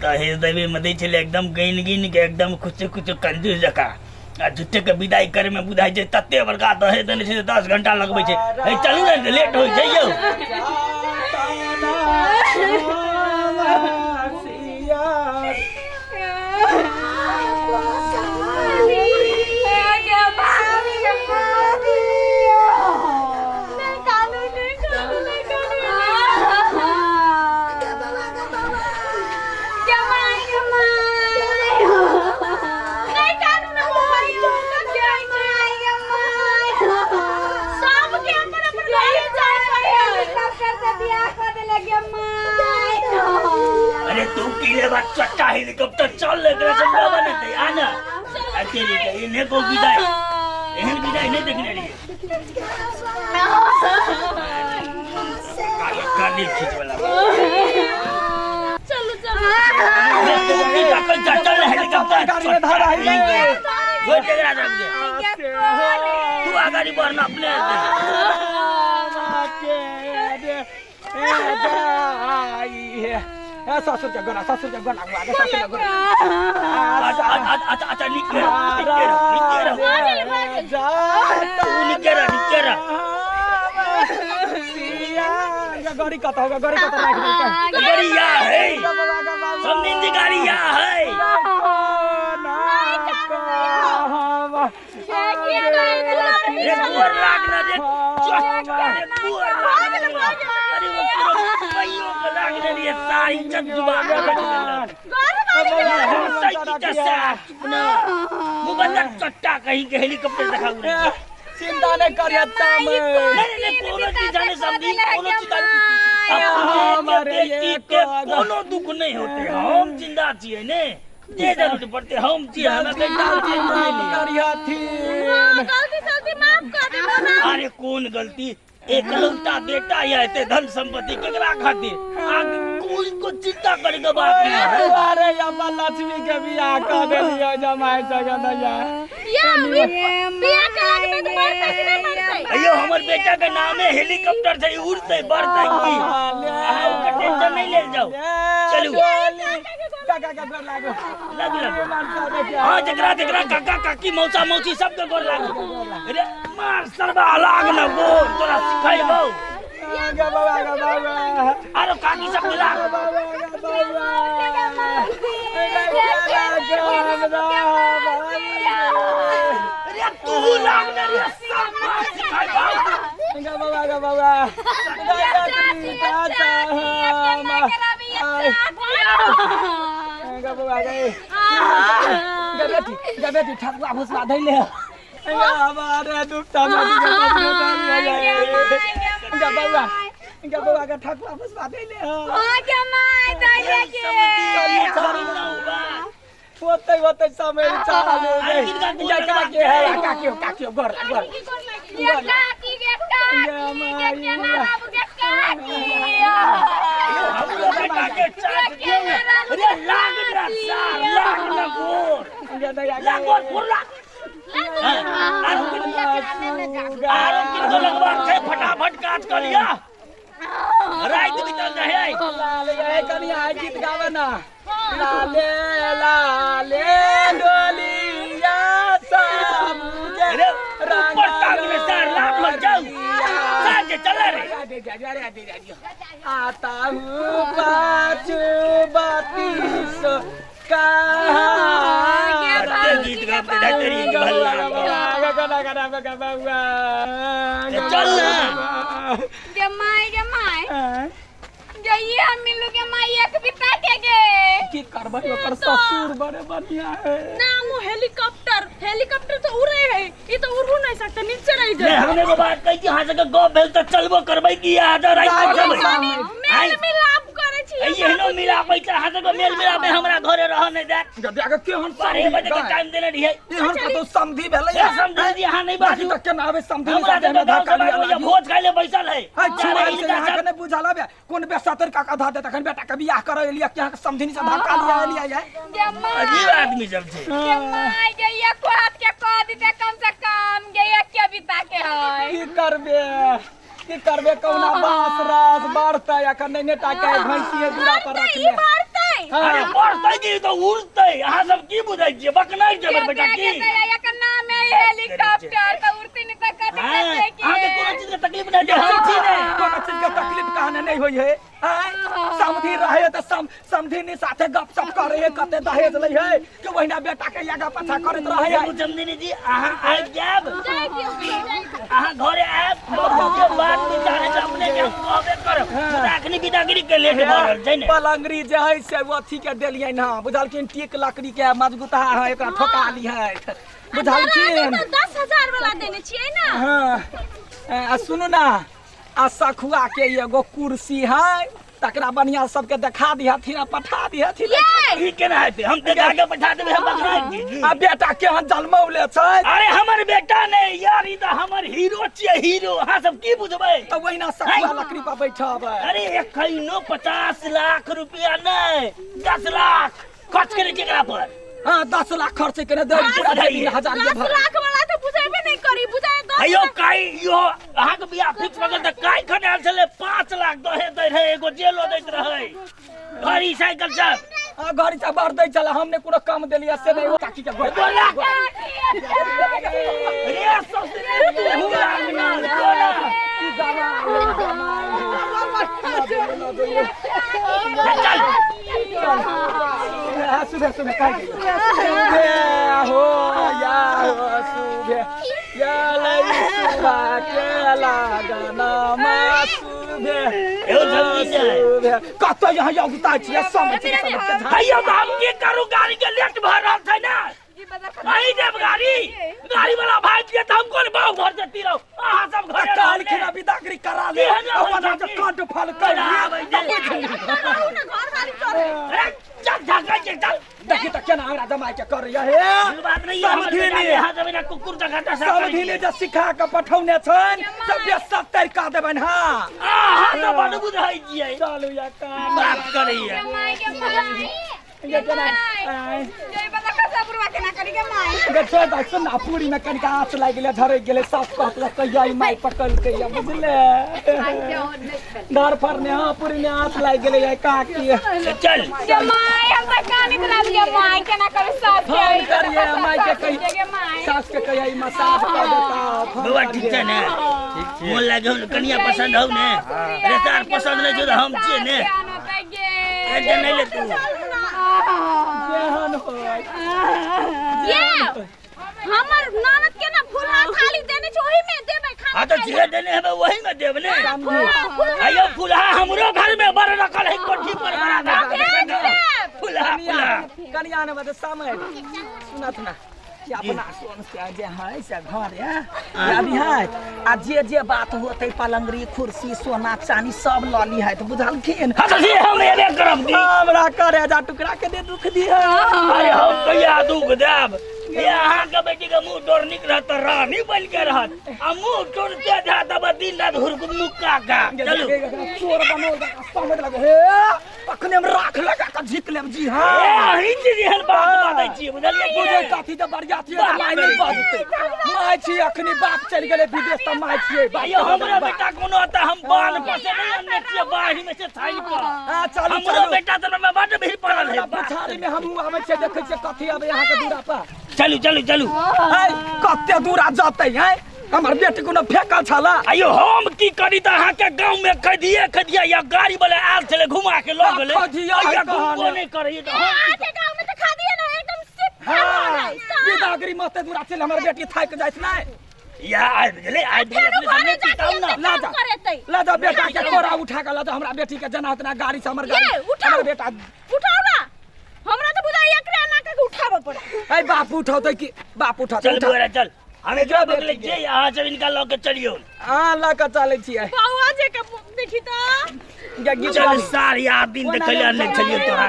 दहेज देवे में दै छले एकदम गइन गिन के एकदम कुछ कुछ कंजूस जका आ झुट्टे के विदाई करे में बुझाई छै तत्ते बड़का दहेज देने छै 10 घंटा लगबै छै ए चलू ने लेट हो जइयौ चट्टा हेलीकॉप्टर चल लेकर संभव नहीं आना अकेले के इन्हें को विदाई एहन विदाई नहीं देखने रही काली खींच वाला चलो चलो चल हेलीकॉप्टर गाड़ी में धरा है वो टेकरा रख दे तू आगाड़ी बढ़ना अपने ससुर का गोरा आगे ससुर का गोरा अच्छा निकेरा गाड़ी कत होगा गाड़ी कत गाड़ी या है समझी गाड़ी या है रे पूर लागना रे पूर लागना अरे वो पूरा पैयों को लागना रे सारी इज्जत डुबा मुबल्लक चट्टा कहीं के हेलीकॉप्टर दिखाऊंगा चिंता नहीं करियता मैं नहीं कोनो चीज जाने समझी कोनो चीज हमारे ये कोनो दुख नहीं होते हम जिंदा छिए ने जे जरूरत पड़ते हम छिए हमें कहीं डाल के नहीं करिया थी गलती सलती माफ कर दे अरे कौन गलती एकलौता बेटा या ते धन संपत्ति केकरा खातिर आग कोई को चिंता करे के बात नहीं है अरे या लक्ष्मी के बियाह कर देलियो जमाई सगे नया बियाह करा के तो मरते कि नहीं मरते अयो हमर बेटा के नाम है हेलीकॉप्टर से उड़ते बढ़ते की आहा का टेंशन नहीं ले जाओ चलो काका का गोर लागो लग हां जकरा काका काकी मौसा मौसी सब के गोर लागो अरे मार सरबा लाग न गोर तोरा सिखाइबो गा बाबा अरे काकी सब मिला अरे तू लाग न रे सब सिखाइबो गा बाबा बेटी ठकुआ भुसवा धैले हमारे दुखता बाबा का ठकुआ भुसवा धैले होते समय चालू काकी गोर फटाफट काट कर लिया रात बीतल रहे कनिया गीत गावे ना लाले लाले डोलिया सामुझे ऊपर टांग में सर लाख लग जाओ साजे चला रे आता हूँ 5 32 का गीत गाते डटरी भल्ला चल ना जमाई ये हम मिलू के माई एक बिता के की करबा ओकर ससुर बड़े बढ़िया है नाम हेलीकॉप्टर तो उड़े है ये तो उड़ नहीं सकता नीचे रह जाए हमने को बात कही कि हां से गो भेल त चलबो करबै की आधा रात मेल मिलाप करे छी ये नो मिला पैसा हां से को मेल मिला में हमरा घरे रह नहीं दे जब आगे के हम 12 बजे के टाइम देने रही है ये हम तो समधी भेलै ये समझी यहां नहीं बात तक के नावे समधी हमरा तो धक्का दिया भोज खाइले बैसल है अच्छा ने बुझाला बे कोन बे 70 का आधा दे तखन बेटा के बियाह करे लिया के समधी से धक्का लिया है अजीब आदमी सब छे जमाई गैया को हाथ के कह दीते कम से कम गैया के बिता के है की करबे कौना बांस रास बढ़ता या कने नेटा के भैंसिए दूरा पर रख ले अरे पढ़तै की तो उड़तै अहाँ सब की बुझै छियै बकनाइ छै हमर बेटा की एकर नाम है हेलीकॉप्टर तो उड़ती नहीं तो कथि करते की अहाँ के कोनो चीज के तकलीफ नहीं दे हम छी ने कोनो चीज के तकलीफ कहने नहीं होई है समधी रहे तो समधीनी साथे गपशप करे है कते दहेज लै है कि वहिना बेटा के आगा पाछा करत रहे है जमदीनी जी अहाँ आबि जाब अहाँ घरे आब के बात विचारे से अपने के कहबे करब अखनी विदागिरी के लेट भ रहल छै ने पलंगरी जे है से अथी के देलियै ना बुझलखिन टीक लकड़ी के मजबूता है एकरा ठोका ली है बुझलखिन 10,000 वाला देने छियै ना हां सुनू ना आ सखुआ के एगो कुर्सी है तकरा बढ़िया सबके देखा दिया थी पठा दिया थी ई केना हेतै हम ते आगे पठा देबै हम बकराइ जी आ बेटा केहन जन्मौले छै अरे हमर बेटा ने यार ई त हमर हीरो छियै हीरो अहाँ सब की बुझबै तो वहिना सखुआ लकड़ी पर बैठबै अरे एखनो 50 लाख रुपया नहीं 10 लाख खर्च करे केकरा पर हां 10 लाख खर्च करे दे पूरा 3000 के 10 लाख वाला तो बुझेबे नहीं करी बुझाए 10 अयो काई यो अहाँ के बियाह फिक्स भगल त काई खने आल छले 5 लाख दहे दै रहे एगो जेलो दैत रहे गाड़ी साइकिल सब आ गाड़ी से बढ़ दै चला हमने कोनो कम देलिया से नहीं ताकि के बोला रे ससुरे तू लागना बोला चल सुबह सुबह हो या हो सुबह या लई सुबह के लागना मा सुबह एओ जल्दी जाए कत यहाँ योग्यता छियै समझ हैयो तो हम की करू गाड़ी के लेट भ रहल छै ना नहीं देब गाड़ी वाला भाई दिए त हम कोन बाऊ घर जती रहो अहाँ सब घरे काल खिना बिदागरी करा ले अपन के काट फल कर आबै दे घर वाली चले चल धक्का के चल देखि त केना हमरा जमाई के कर हे बात नहीं है हमर बेटा यहाँ जमीन कुकुर का घाटा सब समधिनी जे सिखा के पठौने छन सब 70 का देबन हां अहाँ त बड बुझाइ छियै चलू या काम बात करैया माय के माय ये केना जय बता का बुरवा केना करी के माय गे छोड़ द सुन ना पूरी में कनिका आँच लाग गेले धरे गेले सास कहला कहिया ई माई पकड़ के या बुझले डर फरने हां पूरी में आँच लाग गेले या का की चल के माय हम त कानी करा दिया माय केना करे साथ फोन करिए माई के कही के माय सास के कहिया ई मसाज कर देता बाबा ठीक छै ने मोन लागे कनिया पसंद हौ ने अरे तार पसंद नहीं जो हम छियै ने ए नहीं ले तू जेहन होय ये हमर ननद के ना फुलहा थाली देने छ ओही में देबै खाना हां तो जे देने है वही में देब ने आयो फुलहा हमरो घर में बड़ रखल है कोठी पर बना दे फुलहा कनिया ने बद समय सुनत ना कि अपना सोन से जे है से घर है अभी है आ जे बात होते पलंगरी कुर्सी सोना चांदी सब लली है तो बुझलखिन हां तो हम एबे करब दी हमरा करे जा टुकड़ा के दे दुख दी है अरे हम कहिया दुख देब ये अहाँ के बेटी के मुंह तोड़ निक रहत रानी बन के रहत आ मुंह तोड़ के जा तब दिन रात हुरक मुक्का का चलो चोर बनो समझ लगे हे अखने हम राख लगा के झिक लेब जी हां ए हिंदी जेहन बात बातै छी बुझलिए बुझे काथी त बढ़िया छी माय नहीं बाजते माय छी अखनी बाप चल गेले विदेश त माय छी भाइयो हमरा बेटा कोनो त हम बान पर से नहीं अन्ने छी बाही में से थाई पर हां चलू हमरा बेटा त में बड भीड़ पड़ल है पछाड़ी में हम आवे छै देखे छै कथी आवे यहाँ के दूरा पर चलू चलू चलू है कते दूरा जतै है हमर बेटी कोनो फेकल छला आयो हम की करी त अहाँ के गांव में खदिया या गाड़ी वाला आल छले घुमा के ल गेले खदिया घुमबो नहीं करई त हम आके गांव में त खा दिए ना एकदम सिर्फ हां बिदागरी मते दूरा चल हमर बेटी थाक जाइत नै या आबि गेले हमने पिताऊ ना ला जा बेटा के कोरा उठा के ला जा हमरा बेटी के जना इतना गाड़ी से हमर गाड़ी हमर बेटा उठाओ ना हमरा तो बुझाई एकरा ना के उठाबे पड़े ए बाप उठाओ कि बाप उठा चल बोरा चल हमें जो बगले जे यहाँ से इनका लॉक चलियो हां ला के चले छियै बउआ जे के देखी त चल सारी आप दिन देखले अन्ने चलियो तोरा